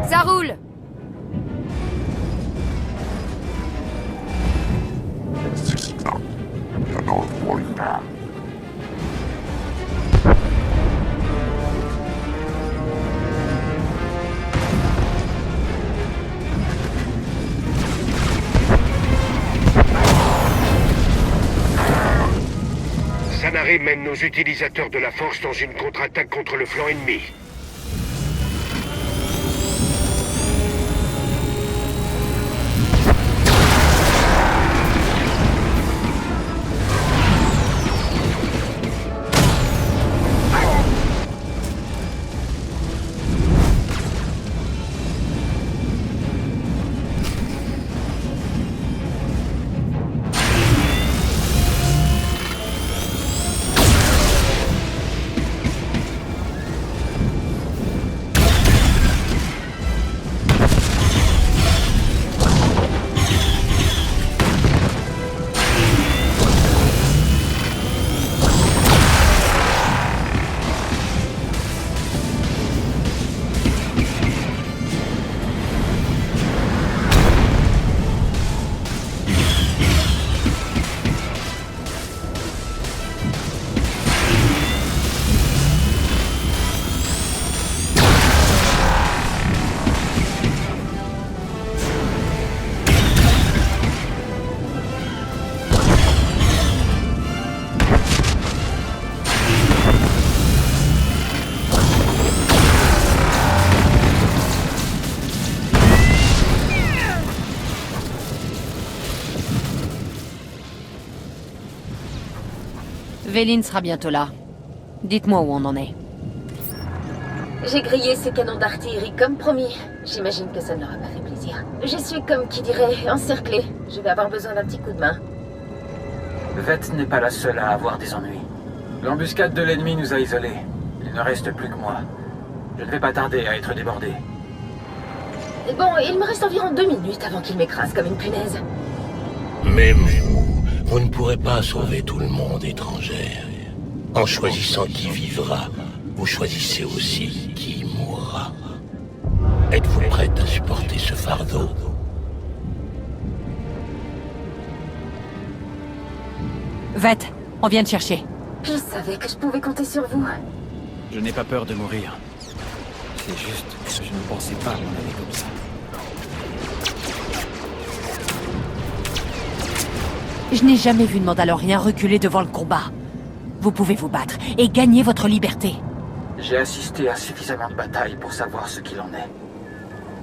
Ça roule! Sanare mène nos utilisateurs de la force dans une contre-attaque contre le flanc ennemi. Véline sera bientôt là. Dites-moi où on en est. J'ai grillé ces canons d'artillerie comme promis. J'imagine que ça ne leur a pas fait plaisir. Je suis comme qui dirait encerclée. Je vais avoir besoin d'un petit coup de main. Veth n'est pas la seule à avoir des ennuis. L'embuscade de l'ennemi nous a isolés. Il ne reste plus que moi. Je ne vais pas tarder à être débordé. Bon, il me reste environ 2 minutes avant qu'il m'écrase comme une punaise. Même vous ne pourrez pas sauver tout le monde, étrangère. En choisissant qui vivra, vous choisissez aussi qui mourra. Êtes-vous prête à supporter ce fardeau? Veth, on vient te chercher. Je savais que je pouvais compter sur vous. Je n'ai pas peur de mourir. C'est juste que je ne pensais pas m'en aller comme ça. Je n'ai jamais vu de Mandalorien reculer devant le combat. Vous pouvez vous battre et gagner votre liberté. J'ai assisté à suffisamment de batailles pour savoir ce qu'il en est.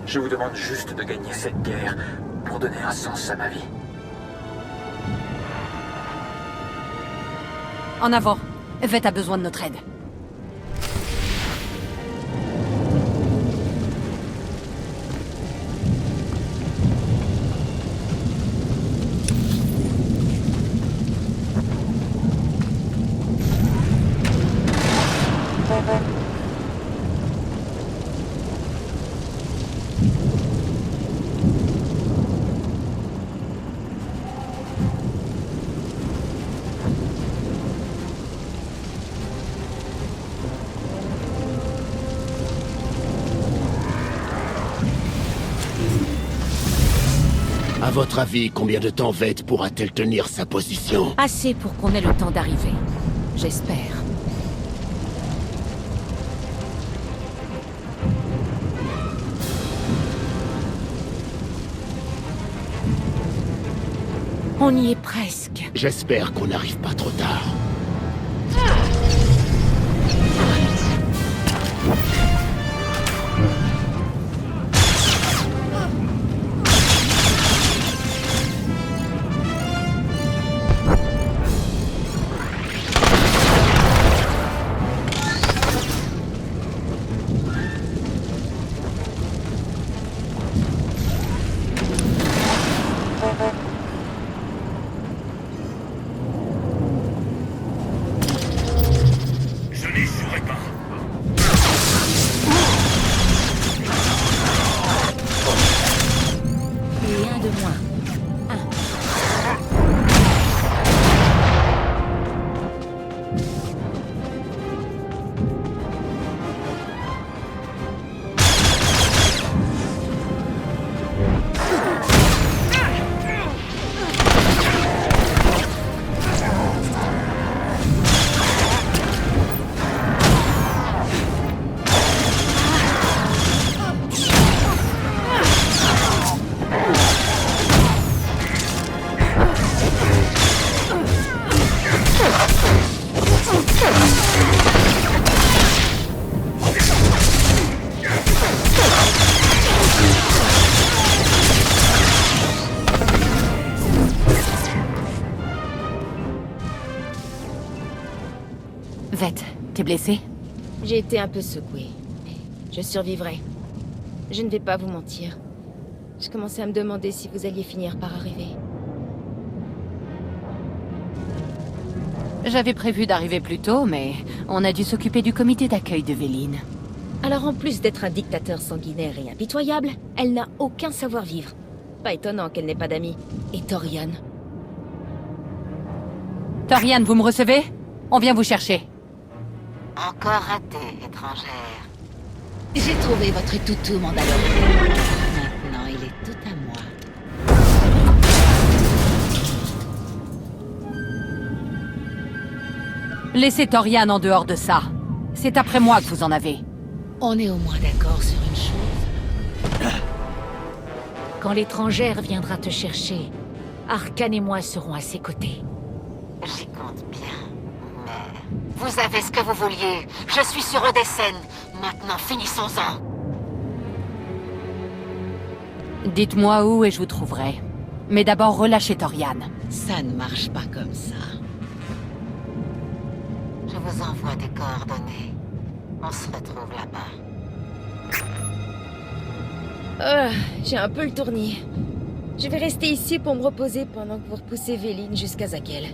Je vous demande juste de gagner cette guerre pour donner un sens à ma vie. En avant. Veth a besoin de notre aide. À votre avis, combien de temps Veth pourra-t-elle tenir sa position? Assez pour qu'on ait le temps d'arriver. J'espère. On y est presque. J'espère qu'on n'arrive pas trop tard. blessé? J'ai été un peu secouée, mais je survivrai. Je ne vais pas vous mentir. Je commençais à me demander si vous alliez finir par arriver. J'avais prévu d'arriver plus tôt, mais on a dû s'occuper du comité d'accueil de Véline. Alors en plus d'être un dictateur sanguinaire et impitoyable, elle n'a aucun savoir-vivre. Pas étonnant qu'elle n'ait pas d'amis. Et Torian. Torian, vous me recevez? On vient vous chercher. Encore raté, étrangère. J'ai trouvé votre toutou mandalorien. Maintenant, il est tout à moi. Laissez Torian en dehors de ça. C'est après moi que vous en avez. On est au moins d'accord sur une chose. Quand l'étrangère viendra te chercher, Arcane et moi serons à ses côtés. J'y compte bien, mais... Vous avez ce que vous vouliez. Je suis sur Odessène. Maintenant, finissons-en. Dites-moi où et je vous trouverai. Mais d'abord, relâchez Torian. Ça ne marche pas comme ça. Je vous envoie des coordonnées. On se retrouve là-bas. J'ai un peu le tournis. Je vais rester ici pour me reposer pendant que vous repoussez Véline jusqu'à Zakel.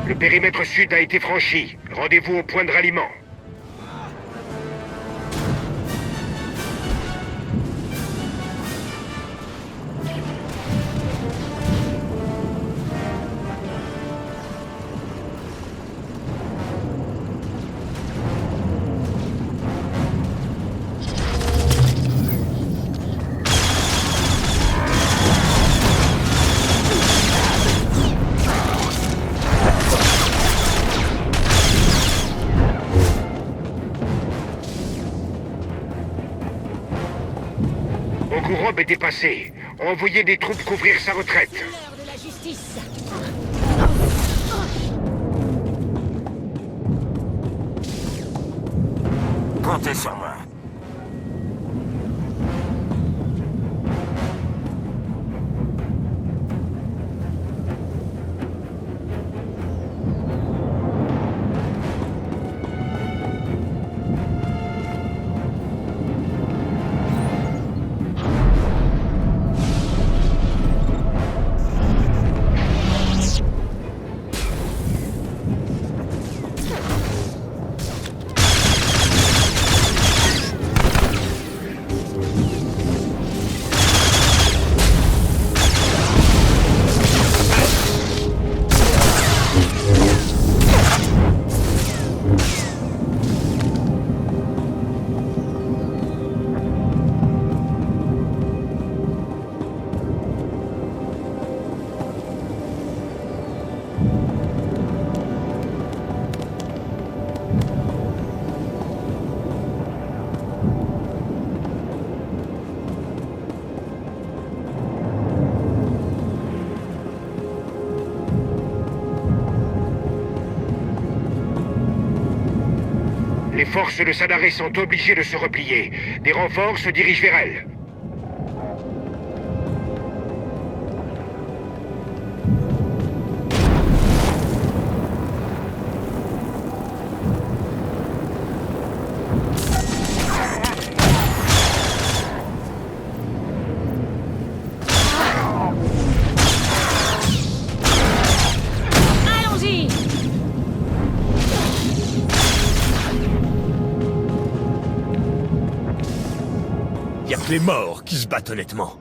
Le périmètre sud a été franchi. Rendez-vous au point de ralliement. Okurob est dépassé. Envoyez des troupes couvrir sa retraite. L'heure de la justice. Comptez sur moi. Les forces de Sadaré sont obligées de se replier. Des renforts se dirigent vers elles. a que les morts qui se battent honnêtement.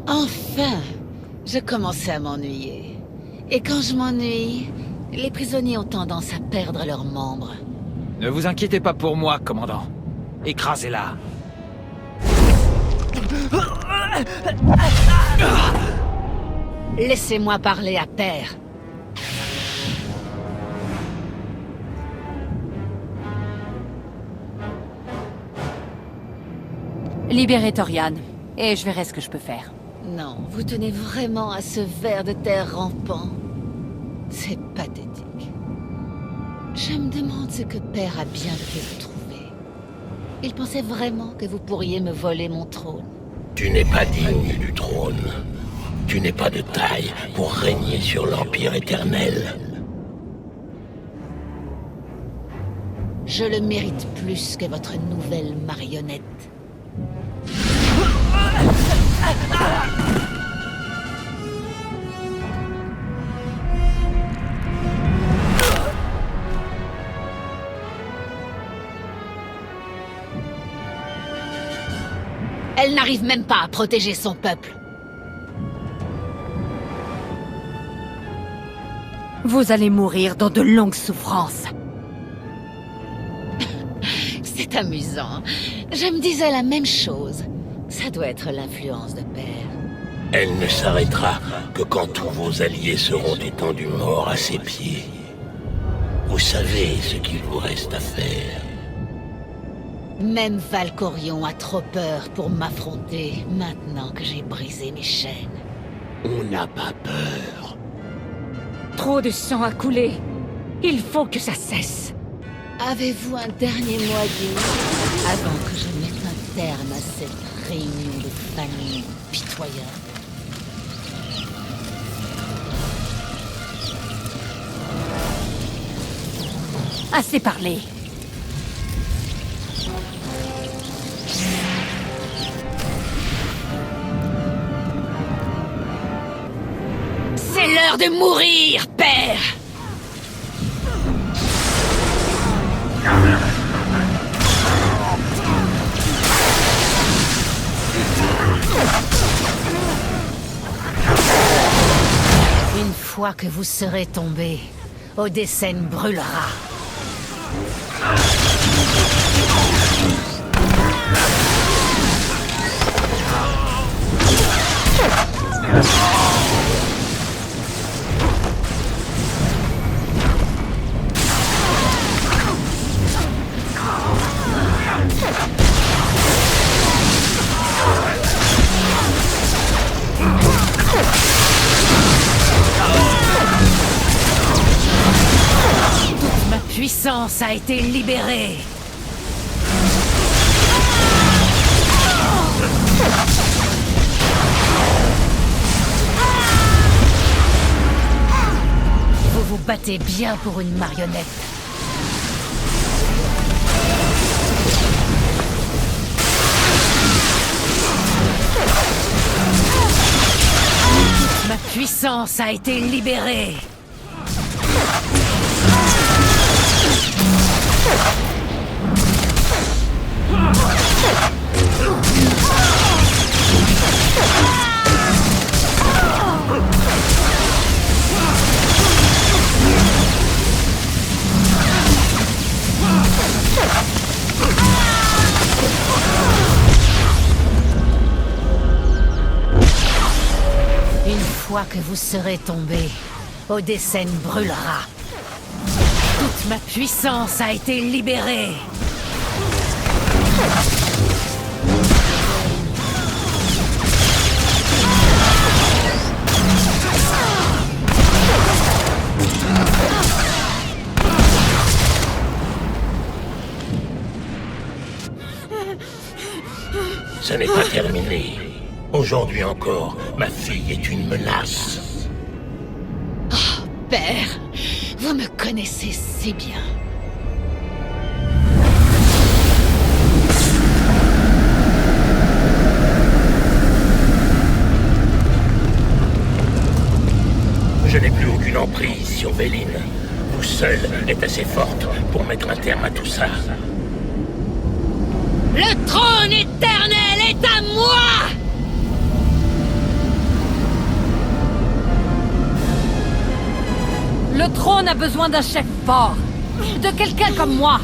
Enfin, je commençais à m'ennuyer. Et quand je m'ennuie, les prisonniers ont tendance à perdre leurs membres. Ne vous inquiétez pas pour moi, commandant. Écrasez-la. Laissez-moi parler à Père. Libérez Torian, et je verrai ce que je peux faire. Non, vous tenez vraiment à ce ver de terre rampant. C'est pathétique. Je me demande ce que Père a bien fait vous trouver. Il pensait vraiment que vous pourriez me voler mon trône. Tu n'es pas digne du trône. Tu n'es pas de taille pour régner sur l'Empire éternel. Je le mérite plus que votre nouvelle marionnette. Elle n'arrive même pas à protéger son peuple. Vous allez mourir dans de longues souffrances. C'est amusant. Je me disais la même chose. Ça doit être l'influence de Père. Elle ne s'arrêtera que quand tous vos alliés seront étendus morts à ses pieds. Vous savez ce qu'il vous reste à faire. Même Valkorion a trop peur pour m'affronter maintenant que j'ai brisé mes chaînes. On n'a pas peur. Trop de sang a coulé. Il faut que ça cesse. Avez-vous un dernier mot à dire avant que je mette un terme à cette réunion de famille pitoyable? Assez parlé. C'est l'heure de mourir, Père! Une fois que vous serez tombé, Odécène brûlera. Toute ma puissance a été libérée. Vous vous battez bien pour une marionnette. Toute ma puissance a été libérée. Une fois que vous serez tombé, Odécène brûlera. Toute ma puissance a été libérée. Ce n'est pas terminé. Aujourd'hui encore, ma fille est une menace. Père, vous me connaissez si bien. Je n'ai plus aucune emprise sur Véline. Vous seule êtes assez forte pour mettre un terme à tout ça. Le trône éternel est à moi! Le trône a besoin d'un chef fort. De quelqu'un comme moi.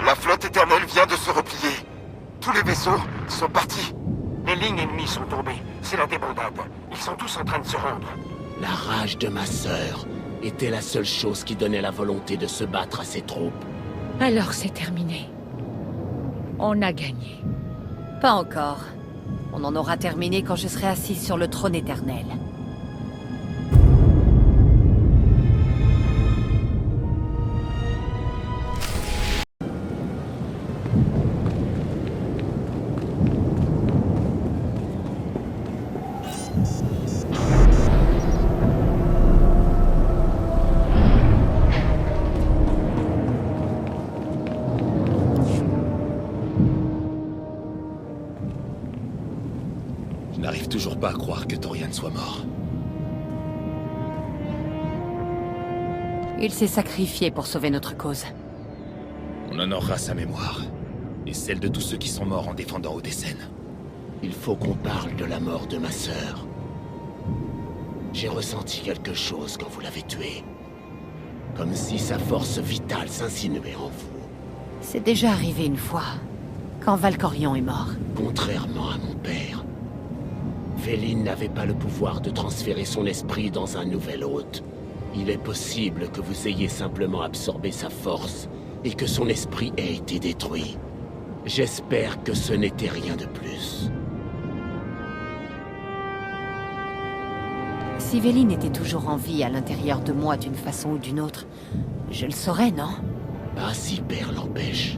La flotte éternelle vient de se replier. Tous les vaisseaux sont partis. Les lignes ennemies sont tombées. C'est la débandade. Ils sont tous en train de se rendre. La rage de ma sœur était la seule chose qui donnait la volonté de se battre à ses troupes. Alors c'est terminé. On a gagné. Pas encore. On en aura terminé quand je serai assise sur le trône éternel. Je n'arrive toujours pas à croire que Torian soit mort. Il s'est sacrifié pour sauver notre cause. On honorera sa mémoire. Et celle de tous ceux qui sont morts en défendant Odessène. Il faut qu'on parle de la mort de ma sœur. J'ai ressenti quelque chose quand vous l'avez tuée. Comme si sa force vitale s'insinuait en vous. C'est déjà arrivé une fois, quand Valkorion est mort. Contrairement à mon père, Véline n'avait pas le pouvoir de transférer son esprit dans un nouvel hôte. Il est possible que vous ayez simplement absorbé sa force et que son esprit ait été détruit. J'espère que ce n'était rien de plus. Si Véline était toujours en vie à l'intérieur de moi d'une façon ou d'une autre, je le saurais, non? Pas si père l'empêche.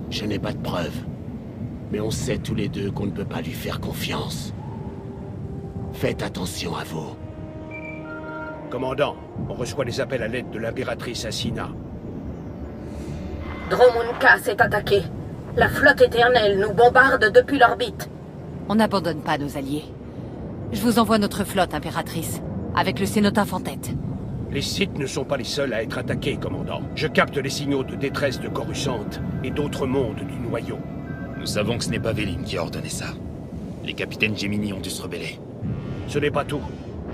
Je n'ai pas de preuves. Mais on sait tous les deux qu'on ne peut pas lui faire confiance. Faites attention à vous. Commandant, on reçoit des appels à l'aide de l'impératrice Asina. Dromunka s'est attaqué. La flotte éternelle nous bombarde depuis l'orbite. On n'abandonne pas nos alliés. Je vous envoie notre flotte, impératrice, avec le cénotaphe en tête. Les Sith ne sont pas les seuls à être attaqués, commandant. Je capte les signaux de détresse de Coruscant et d'autres mondes du noyau. Nous savons que ce n'est pas Véline qui a ordonné ça. Les capitaines Gemini ont dû se rebeller. Ce n'est pas tout.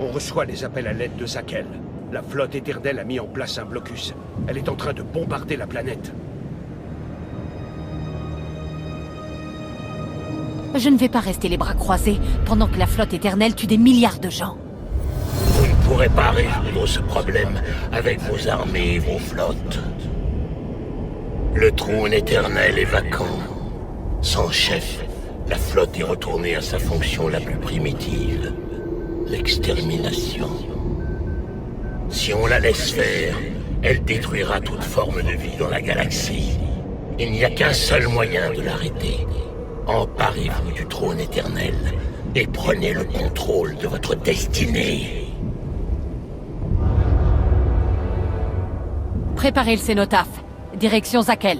On reçoit des appels à l'aide de Zakel. La flotte éternelle a mis en place un blocus. Elle est en train de bombarder la planète. Je ne vais pas rester les bras croisés pendant que la flotte éternelle tue des milliards de gens. Vous ne pourrez pas résoudre ce problème avec vos armées et vos flottes. Le trône éternel est vacant. Sans chef, la flotte est retournée à sa fonction la plus primitive, l'extermination. Si on la laisse faire, elle détruira toute forme de vie dans la galaxie. Il n'y a qu'un seul moyen de l'arrêter. Emparez-vous du trône éternel et prenez le contrôle de votre destinée. Préparez le cénotaphe. Direction Zakel.